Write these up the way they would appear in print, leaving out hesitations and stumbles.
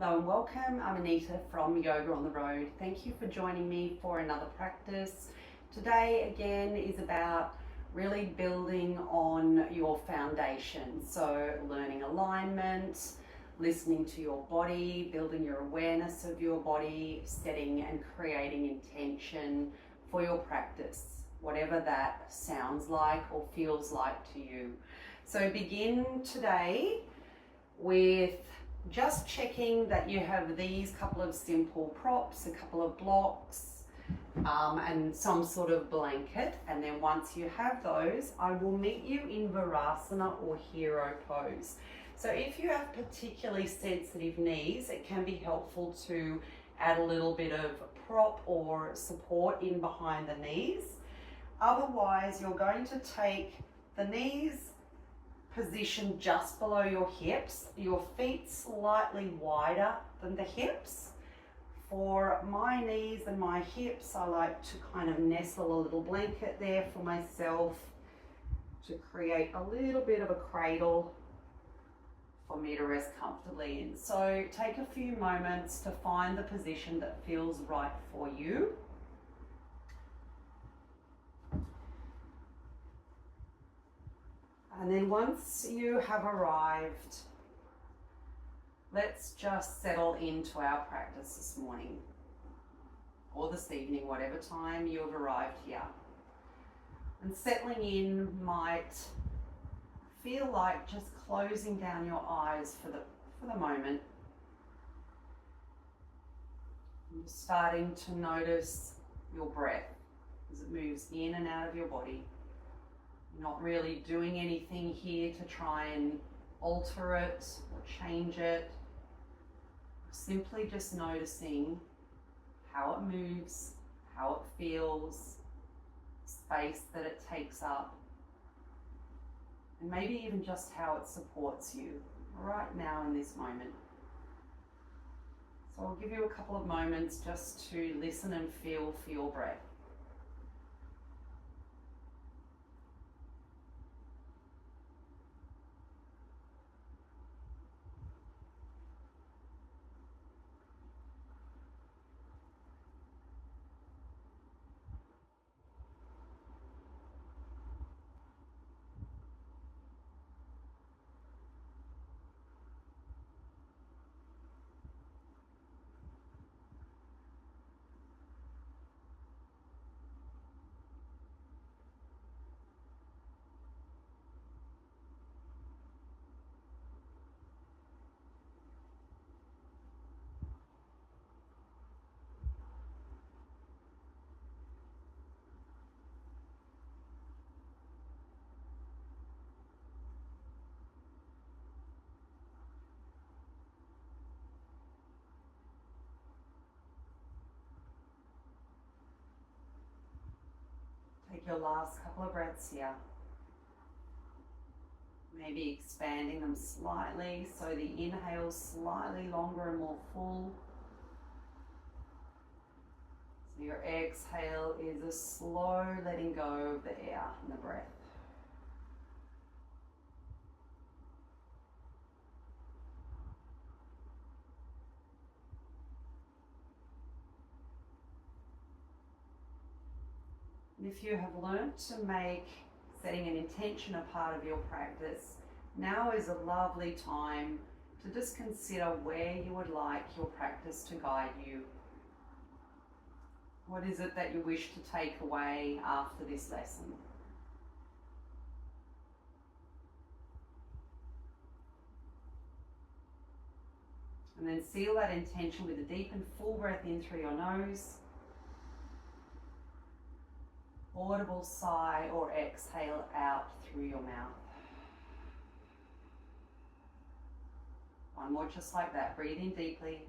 Hello and welcome. I'm Anita from Yoga on the Road. Thank you for joining me for another practice. Today again is about really building on your foundation. So learning alignment, listening to your body, building your awareness of your body, setting and creating intention for your practice, whatever that sounds like or feels like to you. So begin today with just checking that you have these couple of simple props, a couple of blocks, and some sort of blanket. And then once you have those, I will meet you in Parighasana or hero pose. So if you have particularly sensitive knees, it can be helpful to add a little bit of prop or support in behind the knees. Otherwise, you're going to take the knees positioned just below your hips, your feet slightly wider than the hips. For my knees and my hips, I like to kind of nestle a little blanket there for myself to create a little bit of a cradle for me to rest comfortably in. So take a few moments to find the position that feels right for you. And then once you have arrived, let's just settle into our practice this morning or this evening, whatever time you have arrived here. And settling in might feel like just closing down your eyes for the moment. And just starting to notice your breath as it moves in and out of your body. Not really doing anything here to try and alter it or change it. Simply just noticing how it moves, how it feels, space that it takes up, and maybe even just how it supports you right now in this moment. So I'll give you a couple of moments just to listen and feel for your breath. Take your last couple of breaths here. Maybe expanding them slightly so the inhale is slightly longer and more full. So your exhale is a slow letting go of the air and the breath. And if you have learnt to make setting an intention a part of your practice, now is a lovely time to just consider where you would like your practice to guide you. What is it that you wish to take away after this lesson? And then seal that intention with a deep and full breath in through your nose. Audible sigh or exhale out through your mouth. One more just like that. Breathe in deeply.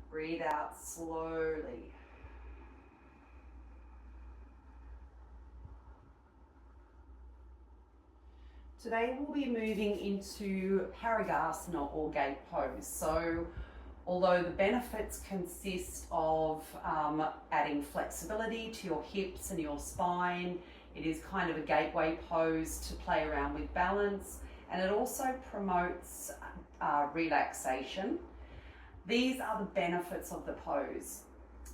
Breathe out slowly. Today we'll be moving into Parighasana or gate pose. So although the benefits consist of adding flexibility to your hips and your spine, it is kind of a gateway pose to play around with balance and it also promotes relaxation. These are the benefits of the pose.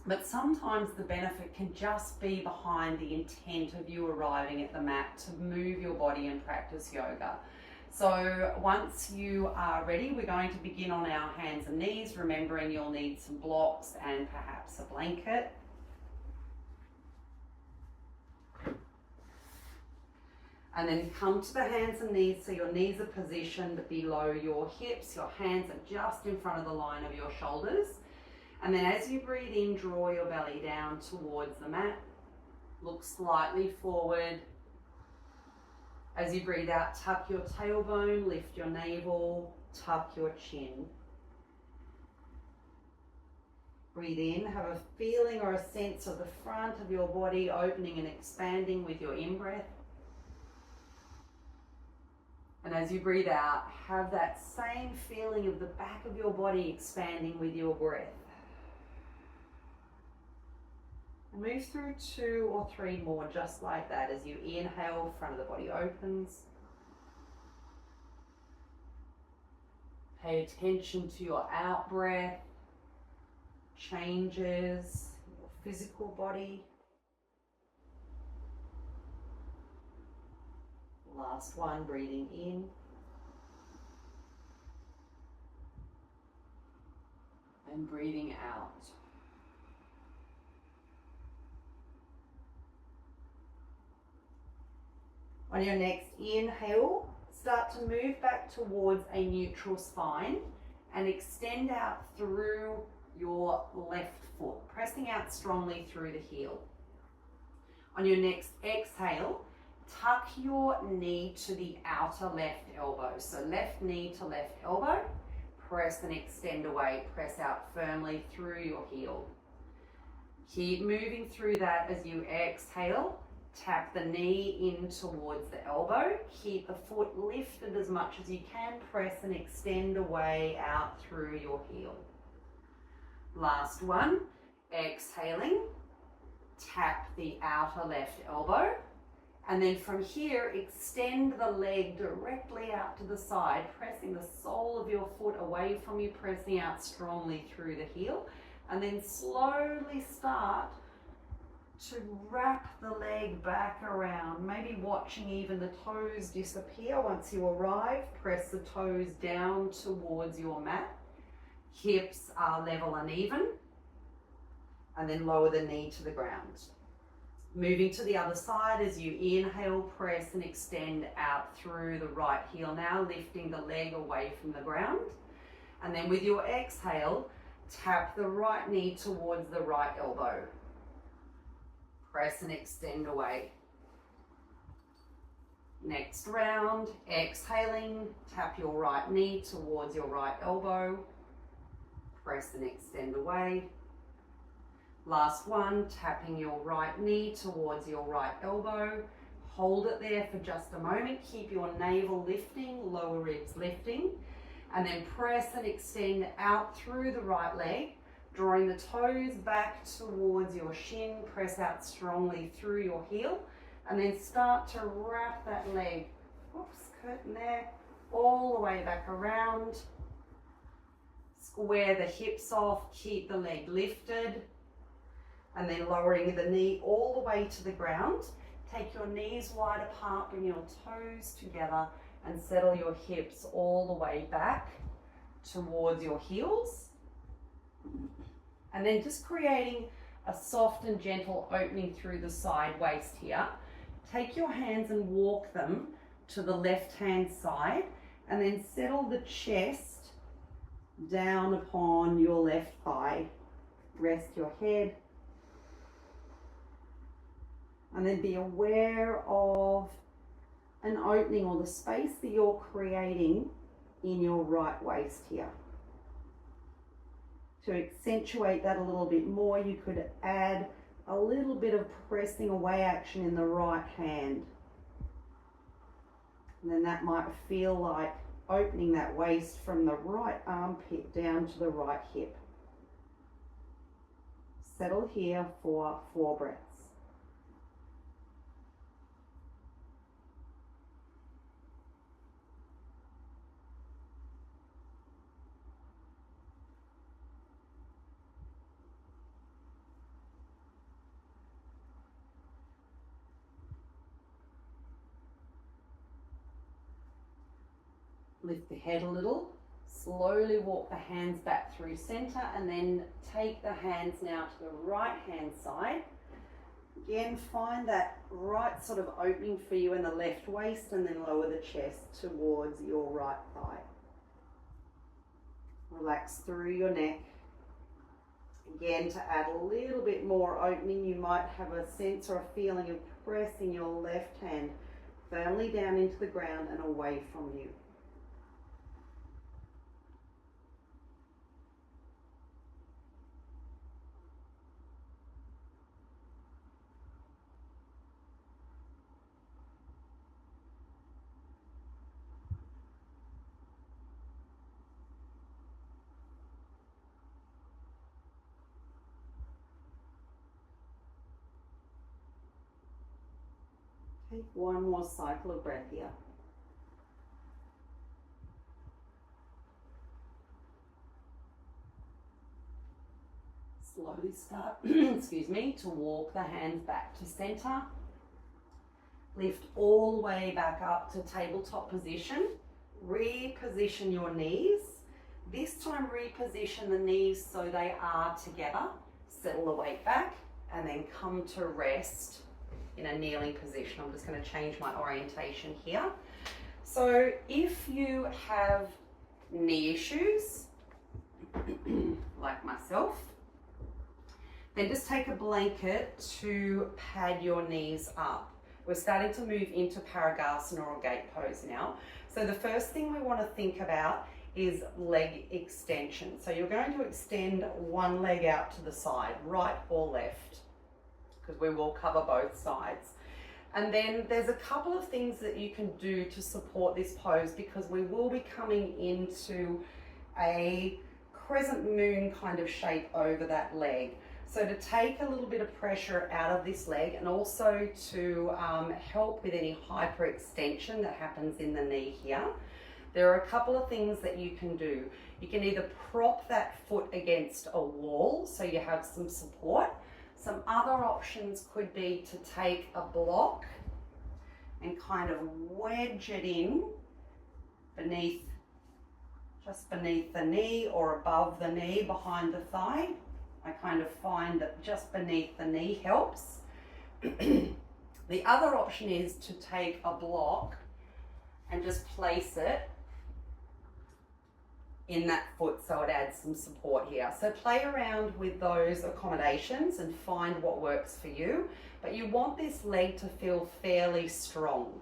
But sometimes the benefit can just be behind the intent of you arriving at the mat to move your body and practice yoga. So once you are ready, we're going to begin on our hands and knees, remembering you'll need some blocks and perhaps a blanket. And then come to the hands and knees so your knees are positioned below your hips, your hands are just in front of the line of your shoulders. And then as you breathe in, draw your belly down towards the mat. Look slightly forward. As you breathe out, tuck your tailbone, lift your navel, tuck your chin. Breathe in, have a feeling or a sense of the front of your body opening and expanding with your in-breath. And as you breathe out, have that same feeling of the back of your body expanding with your breath. Move through 2 or 3 more just like that. As you inhale, front of the body opens. Pay attention to your out breath, changes your physical body. Last one, breathing in. And breathing out. On your next inhale, start to move back towards a neutral spine and extend out through your left foot, pressing out strongly through the heel. On your next exhale, tuck your knee to the outer left elbow. So left knee to left elbow, press and extend away, press out firmly through your heel. Keep moving through that as you exhale. Tap the knee in towards the elbow. Keep the foot lifted as much as you can. Press and extend away out through your heel. Last one. Exhaling. Tap the outer left elbow. And then from here, extend the leg directly out to the side, pressing the sole of your foot away from you, pressing out strongly through the heel. And then slowly start to wrap the leg back around, maybe watching even the toes disappear. Once you arrive, press the toes down towards your mat. Hips are level and even. And then lower the knee to the ground. Moving to the other side, as you inhale, press and extend out through the right heel now, lifting the leg away from the ground. And then with your exhale, tap the right knee towards the right elbow. Press and extend away. Next round, exhaling, tap your right knee towards your right elbow. Press and extend away. Last one, tapping your right knee towards your right elbow. Hold it there for just a moment. Keep your navel lifting, lower ribs lifting. And then press and extend out through the right leg, drawing the toes back towards your shin. Press out strongly through your heel. And then start to wrap that leg, curtain there, all the way back around. Square the hips off, keep the leg lifted. And then lowering the knee all the way to the ground. Take your knees wide apart, bring your toes together and settle your hips all the way back towards your heels. And then just creating a soft and gentle opening through the side waist here. Take your hands and walk them to the left-hand side and then settle the chest down upon your left thigh. Rest your head. And then be aware of an opening or the space that you're creating in your right waist here. To accentuate that a little bit more, you could add a little bit of pressing away action in the right hand. And then that might feel like opening that waist from the right armpit down to the right hip. Settle here for 4 breaths. Lift the head a little. Slowly walk the hands back through center and then take the hands now to the right hand side. Again, find that right sort of opening for you in the left waist and then lower the chest towards your right thigh. Relax through your neck. Again, to add a little bit more opening, you might have a sense or a feeling of pressing your left hand firmly down into the ground and away from you. Take one more cycle of breath here. Slowly start, excuse me, to walk the hands back to center. Lift all the way back up to tabletop position. Reposition your knees. This time reposition the knees so they are together. Settle the weight back and then come to rest in a kneeling position. I'm just going to change my orientation here. So if you have knee issues, like myself, then just take a blanket to pad your knees up. We're starting to move into Parighasana or gate pose now. So the first thing we want to think about is leg extension. So you're going to extend one leg out to the side, right or left, because we will cover both sides. And then there's a couple of things that you can do to support this pose, because we will be coming into a crescent moon kind of shape over that leg. So to take a little bit of pressure out of this leg and also to help with any hyperextension that happens in the knee here, there are a couple of things that you can do. You can either prop that foot against a wall so you have some support. Some other options could be to take a block and kind of wedge it in beneath, just beneath the knee or above the knee, behind the thigh. I kind of find that just beneath the knee helps. The other option is to take a block and just place it in that foot so it adds some support here. So play around with those accommodations and find what works for you, but you want this leg to feel fairly strong.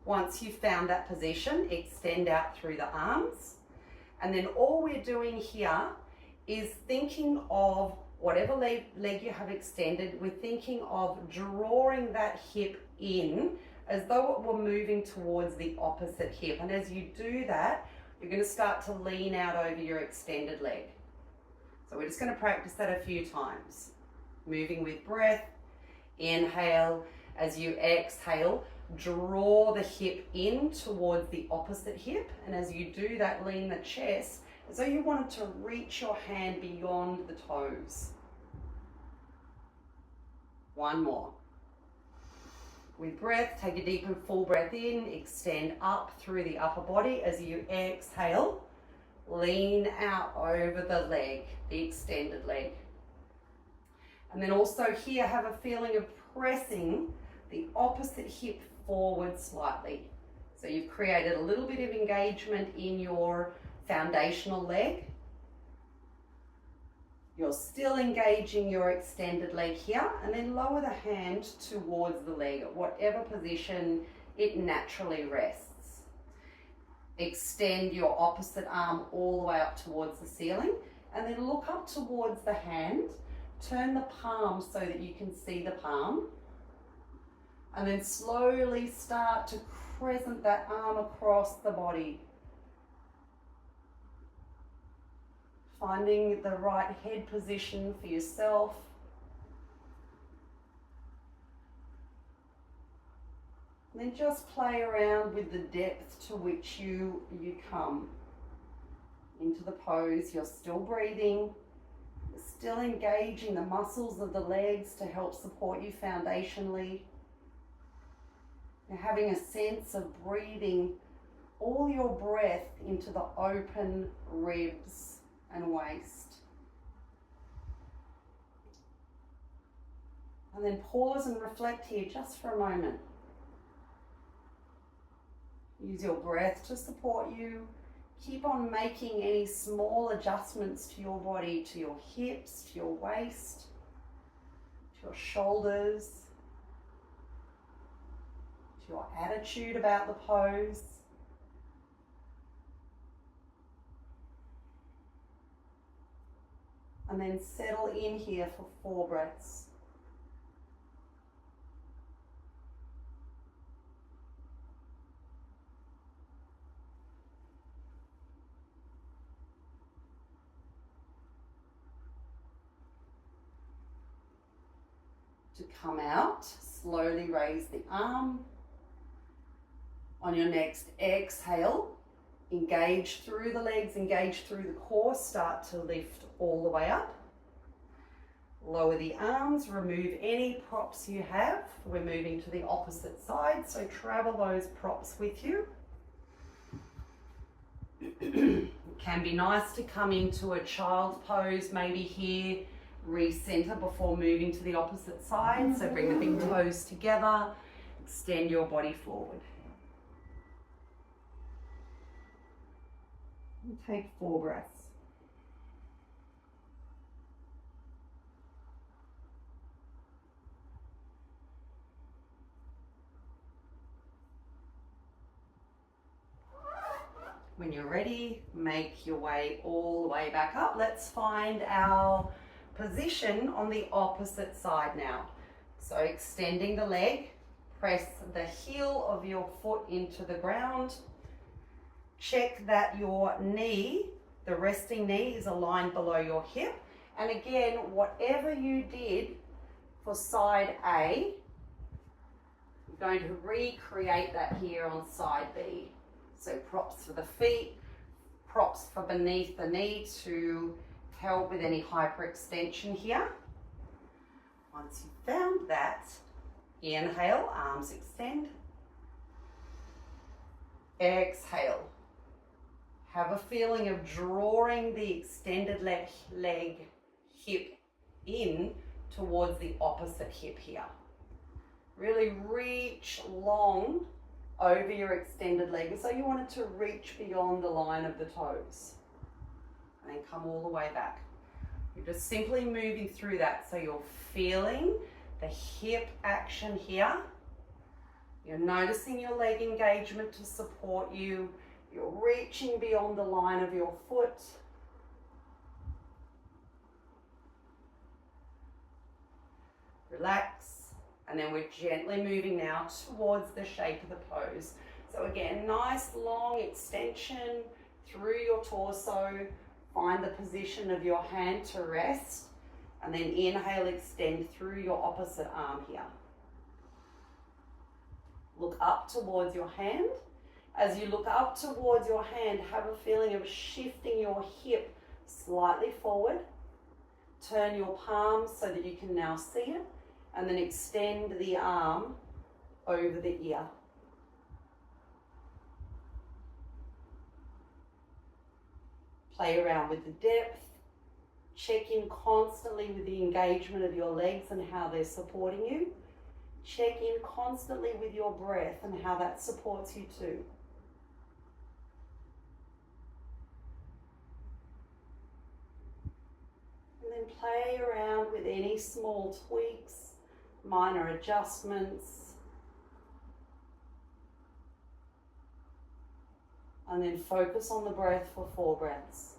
Once you've found that position, extend out through the arms, and then all we're doing here is thinking of whatever leg you have extended. We're thinking of drawing that hip in as though it were moving towards the opposite hip, and as you do that, you're going to start to lean out over your extended leg. So we're just going to practice that a few times. Moving with breath, inhale. As you exhale, draw the hip in towards the opposite hip. And as you do that, lean the chest as though you wanted to reach your hand beyond the toes. One more. With breath, take a deep and full breath in, extend up through the upper body. As you exhale, lean out over the leg, the extended leg. And then also here, have a feeling of pressing the opposite hip forward slightly. So you've created a little bit of engagement in your foundational leg. You're still engaging your extended leg here, and then lower the hand towards the leg at whatever position it naturally rests. Extend your opposite arm all the way up towards the ceiling, and then look up towards the hand. Turn the palm so that you can see the palm, and then slowly start to crescent that arm across the body. Finding the right head position for yourself. And then just play around with the depth to which you come into the pose. You're still breathing, you're still engaging the muscles of the legs to help support you foundationally. You're having a sense of breathing all your breath into the open ribs and waist. And then pause and reflect here just for a moment. Use your breath to support you. Keep on making any small adjustments to your body, to your hips, to your waist, to your shoulders, to your attitude about the pose. And then settle in here for 4 breaths. To come out, slowly raise the arm. On your next exhale, engage through the legs, engage through the core, start to lift all the way up. Lower the arms, remove any props you have. We're moving to the opposite side, so travel those props with you. It can be nice to come into a child pose, maybe here, recenter before moving to the opposite side. So bring the big toes together, extend your body forward. And take 4 breaths. When you're ready, make your way all the way back up. Let's find our position on the opposite side now. So extending the leg, press the heel of your foot into the ground. Check that your knee, the resting knee, is aligned below your hip. And again, whatever you did for side A, you're going to recreate that here on side B. So props for the feet, props for beneath the knee to help with any hyperextension here. Once you've found that, inhale, arms extend. Exhale. Have a feeling of drawing the extended leg hip in towards the opposite hip here. Really reach long over your extended leg. So you want it to reach beyond the line of the toes. And then come all the way back. You're just simply moving through that. So you're feeling the hip action here. You're noticing your leg engagement to support you. You're reaching beyond the line of your foot. Relax. And then we're gently moving now towards the shape of the pose. So again, nice long extension through your torso. Find the position of your hand to rest. And then inhale, extend through your opposite arm here. Look up towards your hand. As you look up towards your hand, have a feeling of shifting your hip slightly forward. Turn your palms so that you can now see it. And then extend the arm over the ear. Play around with the depth. Check in constantly with the engagement of your legs and how they're supporting you. Check in constantly with your breath and how that supports you too. And then play around with any small tweaks, minor adjustments. And then focus on the breath for 4 breaths.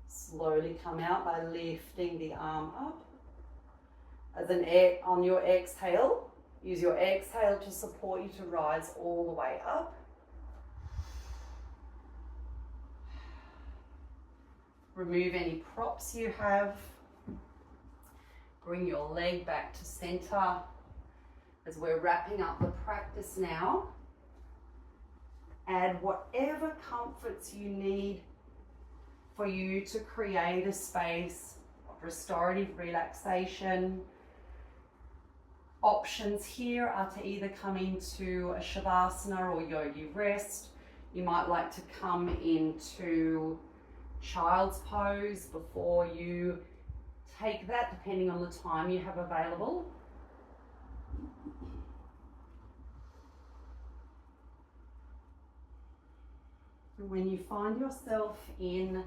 Slowly come out by lifting the arm up. On your exhale, use your exhale to support you to rise all the way up. Remove any props you have. Bring your leg back to center. As we're wrapping up the practice now, Add whatever comforts you need for you to create a space of restorative relaxation. Options here are to either come into a Shavasana or Yogi rest. You might like to come into child's pose before you take that, depending on the time you have available. And when you find yourself in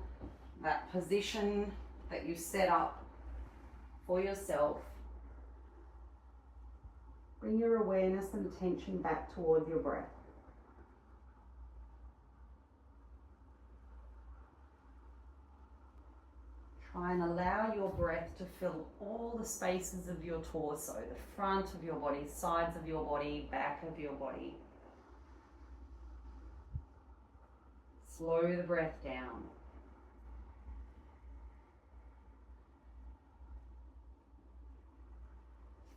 that position that you set up for yourself, bring your awareness and attention back towards your breath. Try and allow your breath to fill all the spaces of your torso, the front of your body, sides of your body, back of your body. Slow the breath down.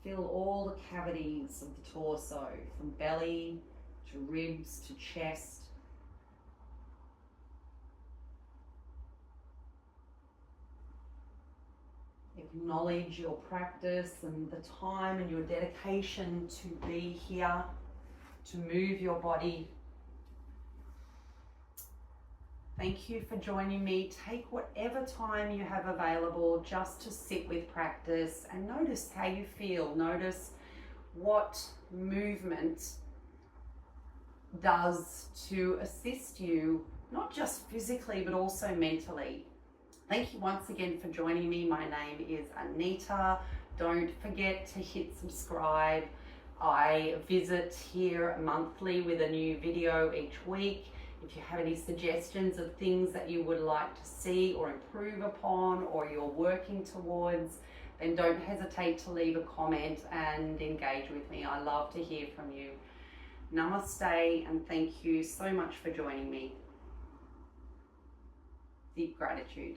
Fill all the cavities of the torso, from belly to ribs to chest. Acknowledge your practice and the time and your dedication to be here, to move your body. Thank you for joining me. Take whatever time you have available just to sit with practice and notice how you feel. Notice what movement does to assist you, not just physically, but also mentally. Thank you once again for joining me. My name is Anita. Don't forget to hit subscribe. I visit here monthly with a new video each week. If you have any suggestions of things that you would like to see or improve upon, or you're working towards, then don't hesitate to leave a comment and engage with me. I love to hear from you. Namaste, and thank you so much for joining me. Deep gratitude.